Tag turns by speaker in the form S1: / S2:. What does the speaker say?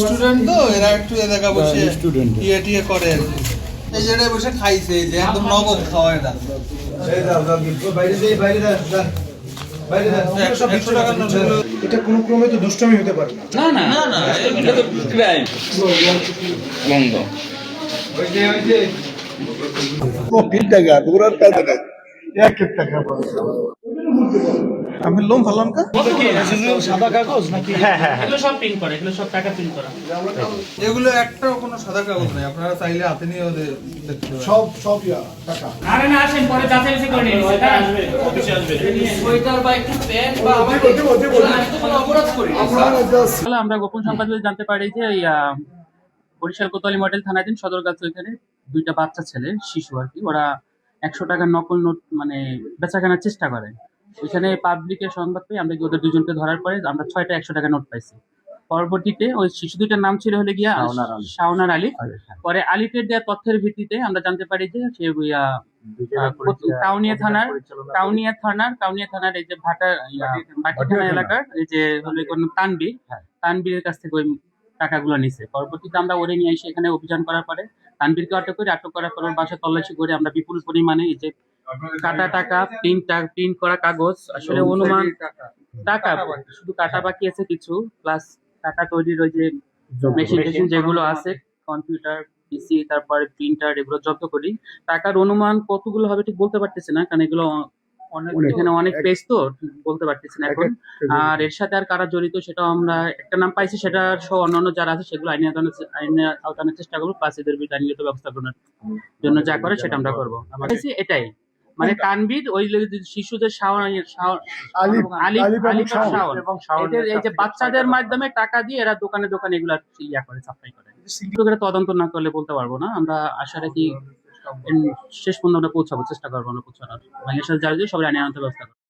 S1: Student তো এরা একটু এ জায়গা বসে ইয়ে টিয়ে করে আর কি। এই জায়গায় বসে খাইছে যে একদম নগদ খাওয়া এটা।
S2: এটা কোনো ক্রমে তো দুষ্টমি হতে পারে না।
S3: না না না না, এটা তো ক্রাইম বন্ধ।
S2: আমি লোম ভাবলাম কা
S4: সাদা কাগজ নাকি?
S2: হ্যাঁ হ্যাঁ
S4: এগুলো সব প্রিন্ট করা, এগুলো সব টাকা প্রিন্ট করা।
S1: এগুলো একটাও কোনো সাদা কাগজ নেই, আপনারা চাইলে হাতে নিয়ে ওদের দেখতে পারেন।
S2: সব টাকা।
S4: আরে না, আসেন পরে যাচাই বাছাই করে নিন। ওইটা আসবে, অফিসে আসবে। ওইটার বা একটু প্যান্ট বা আমার আমি তো কোনো অপরাধ করি না।
S5: তাহলে আমরা গোপন সংবাদ জানতে পারি যে বরিশাল কোতোয়ালি মডেল থানাধীন সদরগাছি ওইখানে দুইটা বাচ্চা ছেলে শিশু আর কি, ওরা 100 টাকার নকল নোট মানে বেচা কেনার চেষ্টা করে। ওইখানে পাবলিকের সংবাদ পেয়ে আমরা ওদের দুজনকে ধরার পরে আমরা 6টা 100 টাকা নোট পাইছি। পরবর্তীতে ওই শিশু দুইটার নাম ছিল হলে গিয়া শাওনার আলী। পরে আলিফের দেওয়া তথ্যের ভিত্তিতে আমরা জানতে পারি যে সে কাউনিয়া থানার এই যে বাটি থানা এলাকার এই যে হলো তানবীরের কাছ থেকে ওই টাকাগুলো নিছে। পরবর্তীতে আমরা ওরে নিয়ে এসে এখানে অভিযান করার পরে তানবীরকে আটক করার পর ওর বাসা তল্লাশি করে আমরা বিপুল পরিমাণে এই যে কাটা টাকা, প্রিন্ট করা কাগজ, আসলে অনুমান টাকা শুধু কাটা বাকি আছে কিছু, প্লাস টাকা তৈরির ওই যে মেশিন যেগুলো আছে, কম্পিউটার, পিসি, তারপরে প্রিন্টার, এগুলো জব্দ করি। টাকার অনুমান কতগুলো হবে ঠিক বলতে পারতেছি না, কারণ এগুলো এখানে অনেক পেজ তো ঠিক বলতে পারতেছি না এখন। আর এর সাথে আর কারা জড়িত সেটাও আমরা একটা নাম পাইছি, সেটা সহ অন্যান্য যারা আছে সেগুলো আইনে আওতানোর চেষ্টা করবো, প্লাস এদের বিরুদ্ধে আইনগত ব্যবস্থা করার জন্য যা করে সেটা আমরা করবো। আমার কাছে এটাই মানে তানভীর ওই শিশুদের এদের এই যে বাচ্চাদের মাধ্যমে টাকা দিয়ে এরা দোকানে দোকানে এগুলা ইয়া করে, সাপ্লাই করে। তদন্ত না করলে বলতে পারবো না। আমরা আশা রাখি শেষ পর্যন্ত আমরা পৌঁছাবো, চেষ্টা করবো আমরা পৌঁছানোর। বাংলাদেশের যারা সবাই আইনে আনতে ব্যবস্থা করবো।